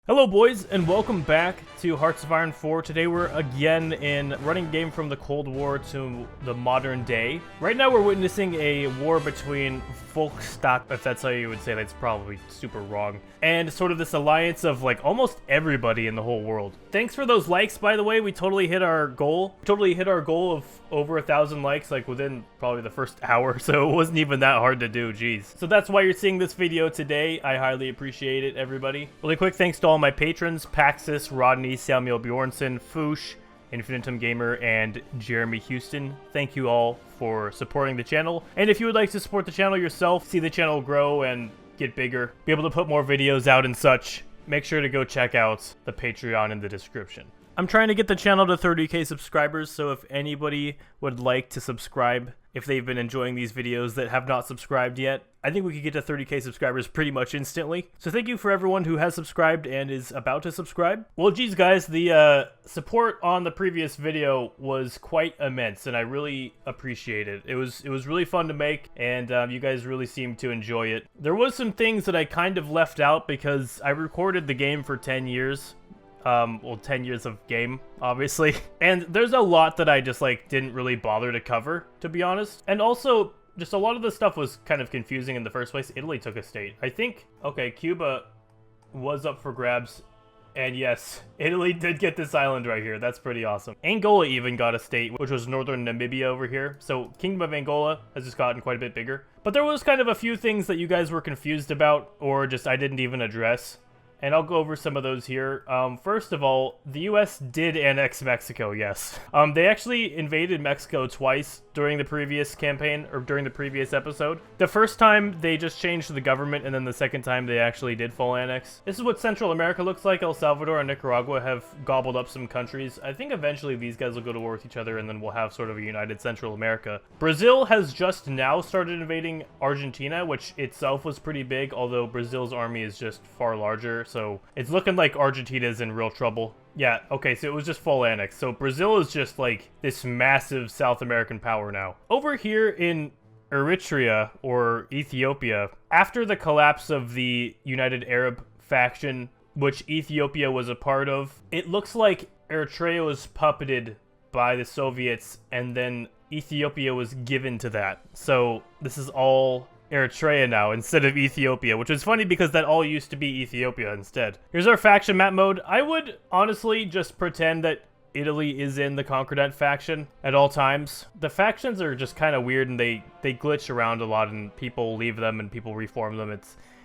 Hello boys, and welcome back to Hearts of Iron 4. Today we're again in running game from the Cold War to the modern day. Right now we're witnessing a war between Volksstaat, if that's how you would say it. That's probably super wrong, and sort of this alliance of like almost everybody in the whole world. Thanks for those likes, by the way. We totally hit our goal. Of over 1,000 likes like within probably the first hour, so it wasn't even that hard to do, jeez. So that's why you're seeing this video today. I highly appreciate it, everybody. Really quick thanks to all my patrons: Paxis, Rodney, Samuel Bjornsson, Foosh, Infinitum Gamer, and Jeremy Houston. Thank you all for supporting the channel. And if you would like to support the channel yourself, see the channel grow and get bigger, be able to put more videos out and such, make sure to go check out the Patreon in the description. I'm trying to get the channel to 30k subscribers, so if anybody would like to subscribe, if they've been enjoying these videos that have not subscribed yet, I think we could get to 30k subscribers pretty much instantly. So thank you for everyone who has subscribed and is about to subscribe. Well, geez guys, the support on the previous video was quite immense, and I really appreciate it. It was really fun to make, and you guys really seemed to enjoy it. There was some things that I kind of left out because I recorded the game for 10 years. Well, 10 years of game, obviously. And there's a lot that I just, like, didn't really bother to cover, to be honest. And also, just a lot of the stuff was kind of confusing in the first place. Italy took a state. I think, okay, Cuba was up for grabs. And yes, Italy did get this island right here. That's pretty awesome. Angola even got a state, which was northern Namibia over here. So Kingdom of Angola has just gotten quite a bit bigger. But there was kind of a few things that you guys were confused about, or just I didn't even address. And I'll go over some of those here. First of all, the US did annex Mexico, yes. They actually invaded Mexico twice during the previous campaign, or during the previous episode. The first time, they just changed the government, and then the second time, they actually did full annex. This is what Central America looks like. El Salvador and Nicaragua have gobbled up some countries. I think eventually these guys will go to war with each other, and then we'll have sort of a united Central America. Brazil has just now started invading Argentina, which itself was pretty big, although Brazil's army is just far larger. So it's looking like Argentina's in real trouble. Yeah, okay, so it was just full annex. So Brazil is just like this massive South American power now. Over here in Eritrea, or Ethiopia, after the collapse of the United Arab faction, which Ethiopia was a part of, it looks like Eritrea was puppeted by the Soviets, and then Ethiopia was given to that. So this is all Eritrea now instead of Ethiopia, which is funny because that all used to be Ethiopia instead. Here's our faction map mode. I would honestly just pretend that Italy is in the Concordat faction at all times. The factions are just kind of weird, and they glitch around a lot, and people leave them and people reform them.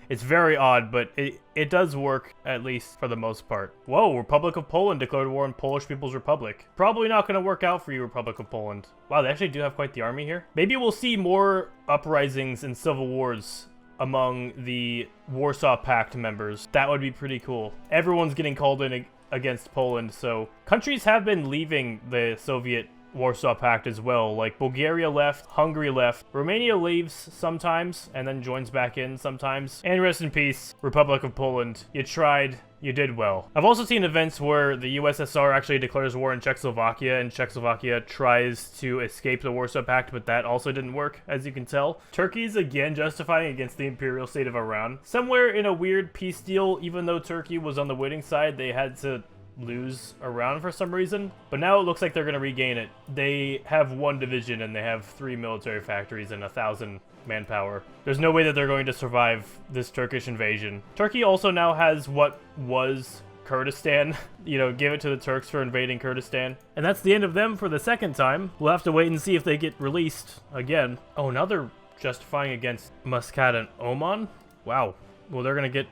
It's very odd, but it does work, at least for the most part. Whoa, Republic of Poland declared war on Polish People's Republic. Probably not going to work out for you, Republic of Poland. Wow, they actually do have quite the army here. Maybe we'll see more uprisings and civil wars among the Warsaw Pact members. That would be pretty cool. Everyone's getting called in against Poland, so countries have been leaving the Soviet Warsaw Pact as well. Like Bulgaria left, Hungary left, Romania leaves sometimes and then joins back in sometimes. And rest in peace, Republic of Poland. You tried, you did well. I've also seen events where the USSR actually declares war in Czechoslovakia, and Czechoslovakia tries to escape the Warsaw Pact, but that also didn't work, as you can tell. Turkey's again justifying against the imperial state of Iran. Somewhere in a weird peace deal, even though Turkey was on the winning side, they had to lose Iran for some reason, but now it looks like they're going to regain it. They have 1 division and they have 3 military factories and 1,000 manpower. There's no way that they're going to survive this Turkish invasion. Turkey also now has what was Kurdistan. You know, give it to the Turks for invading Kurdistan. And that's the end of them for the second time. We'll have to wait and see if they get released again. Oh, now they're justifying against Muscat and Oman? Wow. Well, they're going to get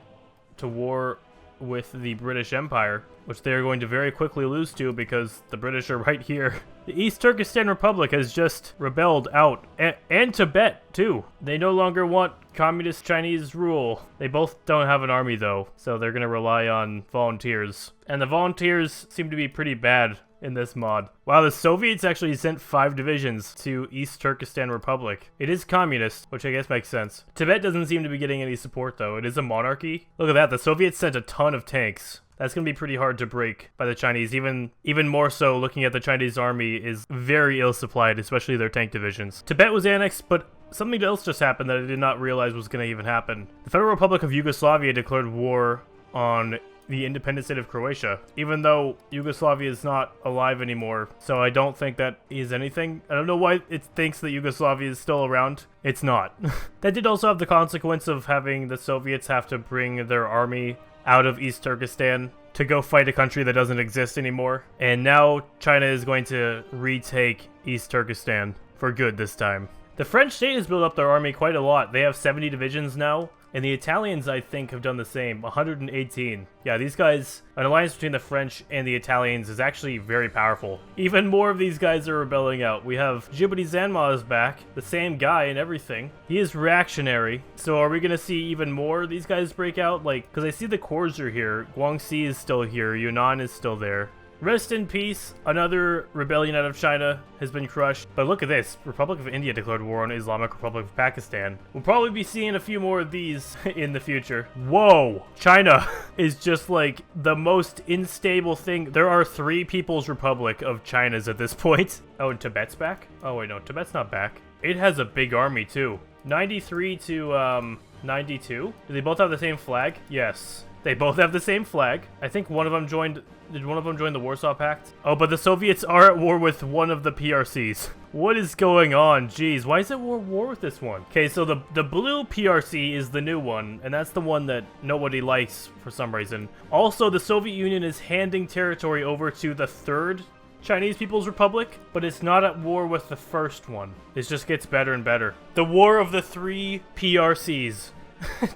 to war with the British Empire, which they are going to very quickly lose to because the British are right here. The East Turkestan Republic has just rebelled out, and Tibet too. They no longer want communist Chinese rule. They both don't have an army though, so they're going to rely on volunteers. And the volunteers seem to be pretty bad in this mod. Wow, the Soviets actually sent 5 divisions to East Turkestan Republic. It is communist, which I guess makes sense. Tibet doesn't seem to be getting any support though. It is a monarchy. Look at that, the Soviets sent a ton of tanks. That's going to be pretty hard to break by the Chinese. Even more so, looking at the Chinese army is very ill-supplied, especially their tank divisions. Tibet was annexed, but something else just happened that I did not realize was going to even happen. The Federal Republic of Yugoslavia declared war on the independent state of Croatia, even though Yugoslavia is not alive anymore. So I don't think that is anything. I don't know why it thinks that Yugoslavia is still around. It's not. That did also have the consequence of having the Soviets have to bring their army out of East Turkestan to go fight a country that doesn't exist anymore. And now China is going to retake East Turkestan for good this time. The French state has built up their army quite a lot. They have 70 divisions now, and the Italians, I think, have done the same, 118. Yeah, these guys, an alliance between the French and the Italians is actually very powerful. Even more of these guys are rebelling out. We have Djibouti Zanma is back, the same guy and everything. He is reactionary. So are we going to see even more of these guys break out? Like, because I see the Korps are here. Guangxi is still here. Yunnan is still there. Rest in peace, another rebellion out of China has been crushed. But look at this, Republic of India declared war on Islamic Republic of Pakistan. We'll probably be seeing a few more of these in the future. Whoa, China is just like the most unstable thing. There are 3 People's Republic of Chinas at this point. Oh, and Tibet's back? Oh wait, no, Tibet's not back. It has a big army too. 93 to 92. Do they both have the same flag? Yes. They both have the same flag. I think one of them joined... Did one of them join the Warsaw Pact? Oh, but the Soviets are at war with one of the PRCs. What is going on? Jeez, why is it war with this one? Okay, so the blue PRC is the new one, and that's the one that nobody likes for some reason. Also, the Soviet Union is handing territory over to the 3rd Chinese People's Republic, but it's not at war with the first one. It just gets better and better. The war of the 3 PRCs.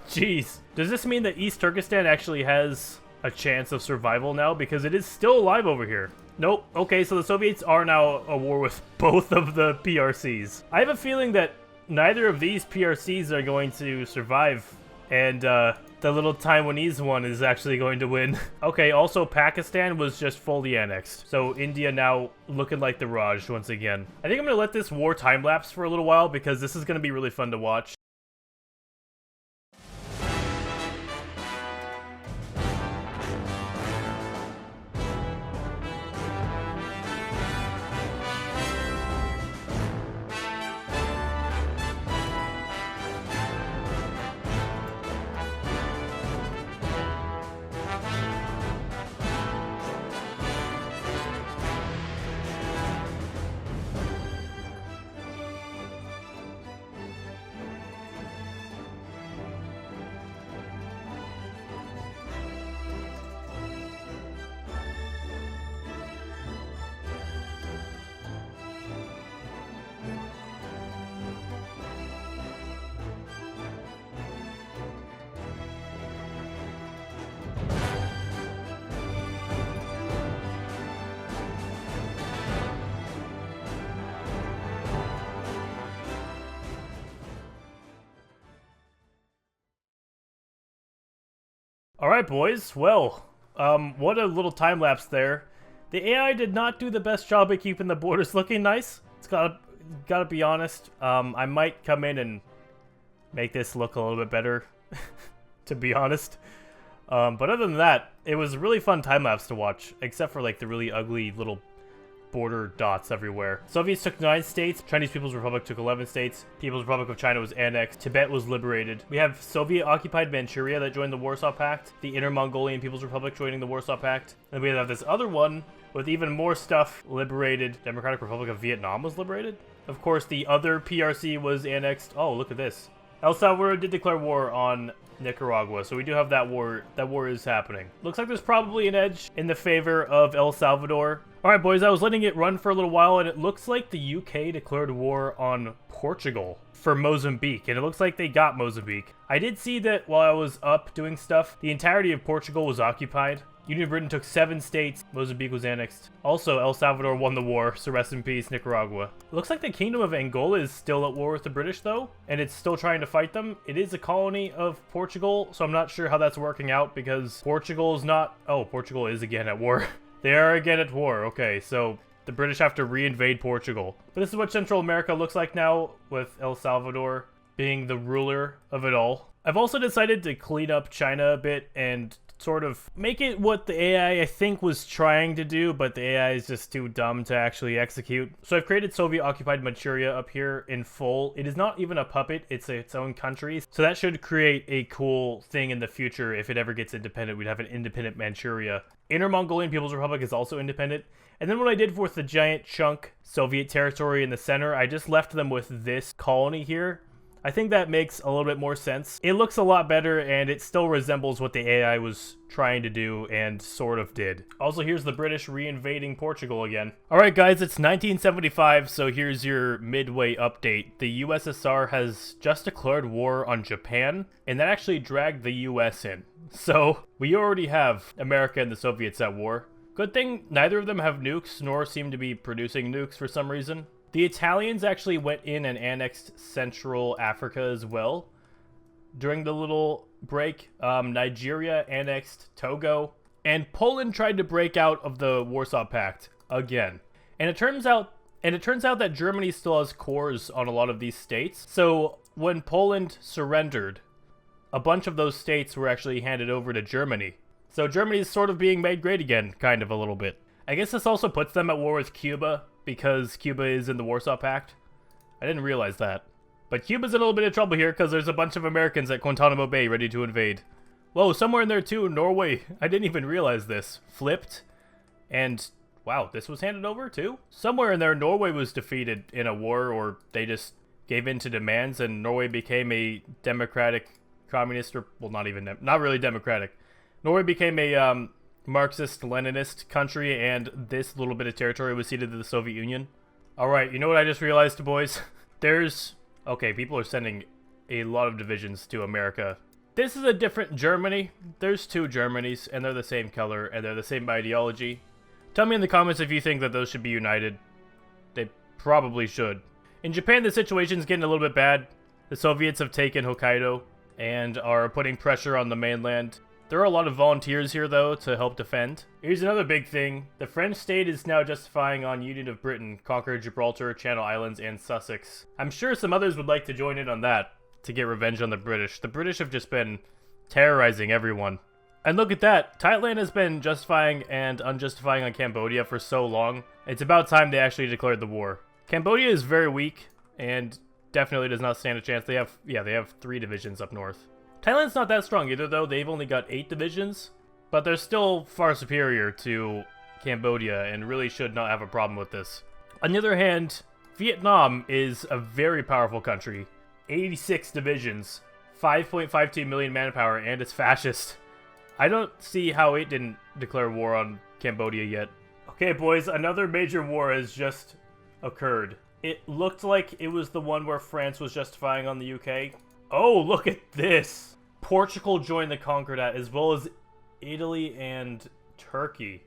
Jeez. Does this mean that East Turkestan actually has a chance of survival now? Because it is still alive over here. Nope. Okay, so the Soviets are now at war with both of the PRCs. I have a feeling that neither of these PRCs are going to survive, and the little Taiwanese one is actually going to win. Okay, also Pakistan was just fully annexed. So India now looking like the Raj once again. I think I'm going to let this war time-lapse for a little while because this is going to be really fun to watch. Alright, boys. Well, what a little time-lapse there. The AI did not do the best job at keeping the borders looking nice. It's gotta be honest. I might come in and make this look a little bit better, to be honest. But other than that, it was a really fun time-lapse to watch, except for, like, the really ugly little border dots everywhere. Soviets took 9 states, Chinese People's Republic took 11 states, People's Republic of China was annexed, Tibet was liberated. We have Soviet-occupied Manchuria that joined the Warsaw Pact, the Inner Mongolian People's Republic joining the Warsaw Pact, and we have this other one with even more stuff liberated. Democratic Republic of Vietnam was liberated. Of course, the other PRC was annexed. Oh, look at this. El Salvador did declare war on Nicaragua, so we do have that war. That war is happening. Looks like there's probably an edge in the favor of El Salvador. Alright, boys, I was letting it run for a little while, and it looks like the UK declared war on Portugal for Mozambique, and it looks like they got Mozambique. I did see that while I was up doing stuff, the entirety of Portugal was occupied. Union of Britain took 7 states, Mozambique was annexed. Also, El Salvador won the war, so rest in peace, Nicaragua. Looks like the Kingdom of Angola is still at war with the British, though, and it's still trying to fight them. It is a colony of Portugal, so I'm not sure how that's working out, because Portugal is not... Oh, Portugal is again at war. They are again at war, okay, so the British have to re-invade Portugal. But this is what Central America looks like now, with El Salvador being the ruler of it all. I've also decided to clean up China a bit and sort of make it what the AI I think was trying to do, but the AI is just too dumb to actually execute. So I've created Soviet-occupied Manchuria up here in full. It is not even a puppet, it's its own country. So that should create a cool thing in the future. If it ever gets independent, we'd have an independent Manchuria. Inner Mongolian People's Republic is also independent. And then what I did with the giant chunk Soviet territory in the center, I just left them with this colony here. I think that makes a little bit more sense. It looks a lot better, and it still resembles what the AI was trying to do and sort of did. Also, here's the British reinvading Portugal again. Alright guys, it's 1975, so here's your midway update. The USSR has just declared war on Japan, and that actually dragged the US in. So, we already have America and the Soviets at war. Good thing neither of them have nukes, nor seem to be producing nukes for some reason. The Italians actually went in and annexed Central Africa as well during the little break. Nigeria annexed Togo, and Poland tried to break out of the Warsaw Pact again. And it turns out that Germany still has cores on a lot of these states. So when Poland surrendered, a bunch of those states were actually handed over to Germany. So Germany is sort of being made great again, kind of a little bit. I guess this also puts them at war with Cuba, because Cuba is in the Warsaw Pact. I didn't realize that. But Cuba's in a little bit of trouble here because there's a bunch of Americans at Guantanamo Bay ready to invade. Whoa, somewhere in there too, Norway. I didn't even realize this. Flipped. And, wow, this was handed over too? Somewhere in there, Norway was defeated in a war, or they just gave in to demands, and Norway became a democratic, communist, or, well, not really democratic. Norway became a, Marxist-Leninist country, and this little bit of territory was ceded to the Soviet Union. Alright, you know what I just realized, boys? Okay, people are sending a lot of divisions to America. This is a different Germany. There's two Germanys, and they're the same color, and they're the same ideology. Tell me in the comments if you think that those should be united. They probably should. In Japan, the situation's getting a little bit bad. The Soviets have taken Hokkaido, and are putting pressure on the mainland. There are a lot of volunteers here, though, to help defend. Here's another big thing. The French state is now justifying on Union of Britain, conquer Gibraltar, Channel Islands, and Sussex. I'm sure some others would like to join in on that, to get revenge on the British. The British have just been terrorizing everyone. And look at that. Thailand has been justifying and unjustifying on Cambodia for so long. It's about time they actually declared the war. Cambodia is very weak, and definitely does not stand a chance. They have 3 divisions up north. Thailand's not that strong either, though. They've only got 8 divisions, but they're still far superior to Cambodia and really should not have a problem with this. On the other hand, Vietnam is a very powerful country. 86 divisions, 5.52 million manpower, and it's fascist. I don't see how it didn't declare war on Cambodia yet. Okay, boys, another major war has just occurred. It looked like it was the one where France was justifying on the UK. Oh, look at this! Portugal joined the Concordat, as well as Italy and Turkey.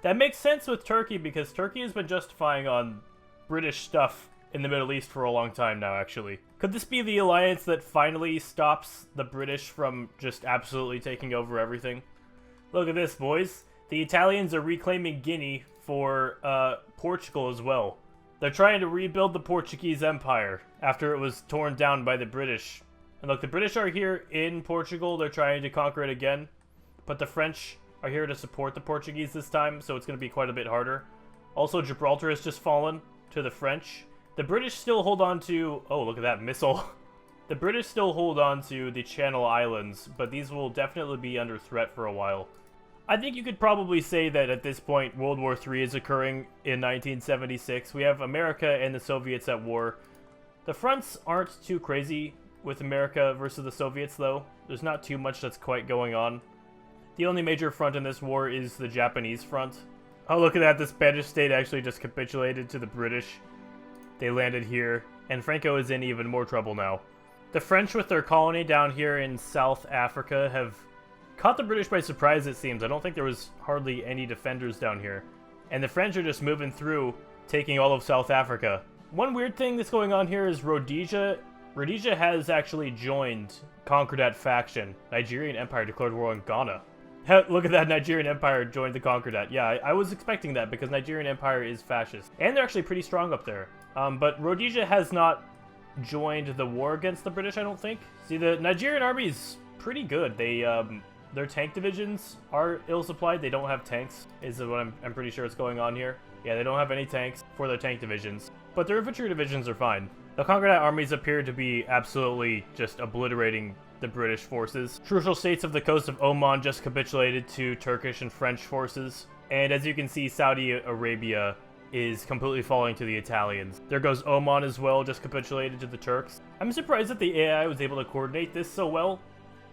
That makes sense with Turkey, because Turkey has been justifying on British stuff in the Middle East for a long time now, actually. Could this be the alliance that finally stops the British from just absolutely taking over everything? Look at this, boys. The Italians are reclaiming Guinea for Portugal as well. They're trying to rebuild the Portuguese Empire after it was torn down by the British. And look, the British are here in Portugal. They're trying to conquer it again. But the French are here to support the Portuguese this time, so it's going to be quite a bit harder. Also, Gibraltar has just fallen to the French. The British still hold on to... Oh, look at that missile. The British still hold on to the Channel Islands, but these will definitely be under threat for a while. I think you could probably say that at this point, World War III is occurring in 1976. We have America and the Soviets at war. The fronts aren't too crazy with America versus the Soviets, though. There's not too much that's quite going on. The only major front in this war is the Japanese front. Oh, look at that. The Spanish state actually just capitulated to the British. They landed here, and Franco is in even more trouble now. The French, with their colony down here in South Africa, have caught the British by surprise, it seems. I don't think there was hardly any defenders down here. And the French are just moving through, taking all of South Africa. One weird thing that's going on here is Rhodesia. Rhodesia has actually joined Concordat faction. Nigerian Empire declared war on Ghana. Look at that, Nigerian Empire joined the Concordat. Yeah, I was expecting that because Nigerian Empire is fascist. And they're actually pretty strong up there. But Rhodesia has not joined the war against the British, I don't think. See, the Nigerian army is pretty good. They their tank divisions are ill-supplied. They don't have tanks, is what I'm pretty sure is going on here. Yeah, they don't have any tanks for their tank divisions, but their infantry divisions are fine. The Concordat armies appear to be absolutely just obliterating the British forces. Crucial states of the coast of Oman just capitulated to Turkish and French forces. And as you can see, Saudi Arabia is completely falling to the Italians. There goes Oman as well, just capitulated to the Turks. I'm surprised that the AI was able to coordinate this so well.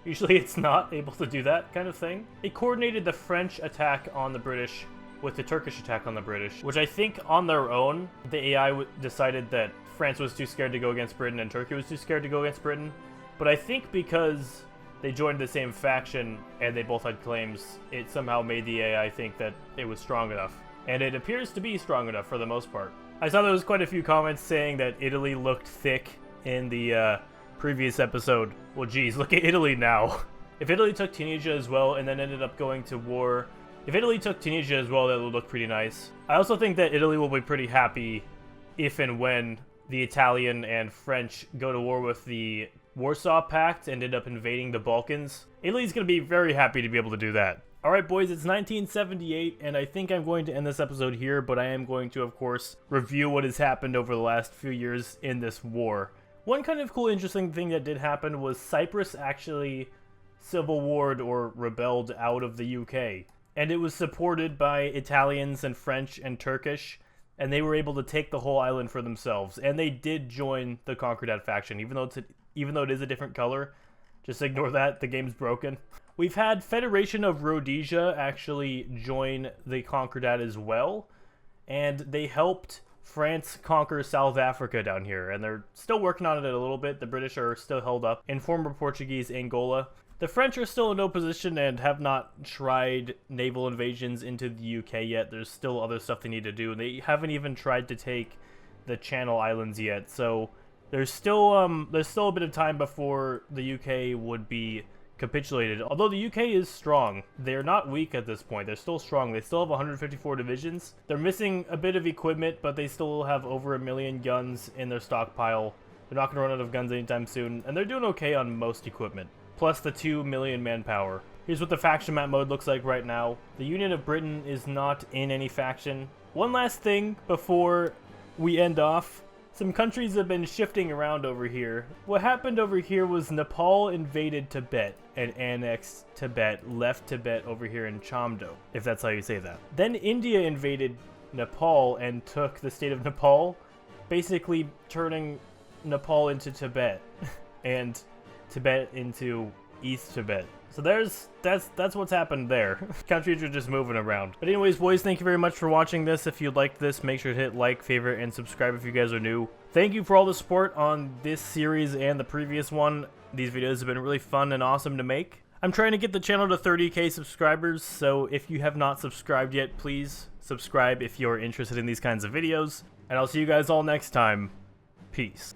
Usually it's not able to do that kind of thing. It coordinated the French attack on the British with the Turkish attack on the British, which I think on their own, the AI decided that France was too scared to go against Britain and Turkey was too scared to go against Britain. But I think because they joined the same faction and they both had claims, it somehow made the AI think that it was strong enough. And it appears to be strong enough for the most part. I saw there was quite a few comments saying that Italy looked thick in the previous episode. Well, geez, look at Italy now. If Italy took Tunisia as well and then ended up going to war, if Italy took Tunisia as well, that would look pretty nice. I also think that Italy will be pretty happy if and when the Italian and French go to war with the Warsaw Pact and end up invading the Balkans. Italy's going to be very happy to be able to do that. Alright boys, it's 1978, and I think I'm going to end this episode here, but I am going to, of course, review what has happened over the last few years in this war. One kind of cool, interesting thing that did happen was Cyprus actually civil warred or rebelled out of the UK. And it was supported by Italians and French and Turkish, and they were able to take the whole island for themselves. And they did join the Concordat faction, even though it is a different color. Just ignore that, the game's broken. We've had Federation of Rhodesia actually join the Concordat as well, and they helped France conquer South Africa down here, and they're still working on it a little bit. The British are still held up in former Portuguese Angola. The French are still in no position and have not tried naval invasions into the UK yet. There's still other stuff they need to do, and they haven't even tried to take the Channel Islands yet, so there's still a bit of time before the UK would be capitulated. Although the UK is strong, they're not weak at this point. They're still strong. They still have 154 divisions. They're missing a bit of equipment, but they still have over 1 million guns in their stockpile. They're not going to run out of guns anytime soon, and they're doing okay on most equipment, plus the 2 million manpower. Here's what the faction map mode looks like right now. The Union of Britain is not in any faction. One last thing before we end off. Some countries have been shifting around over here. What happened over here was Nepal invaded Tibet and annexed Tibet, left Tibet over here in Chamdo, if that's how you say that. Then India invaded Nepal and took the state of Nepal, basically turning Nepal into Tibet and Tibet into East Tibet. So that's what's happened there. Countries are just moving around. But anyways, boys, thank you very much for watching this. If you liked this, make sure to hit like, favorite, and subscribe if you guys are new. Thank you for all the support on this series and the previous one. These videos have been really fun and awesome to make. I'm trying to get the channel to 30k subscribers, so if you have not subscribed yet, please subscribe if you're interested in these kinds of videos. And I'll see you guys all next time. Peace.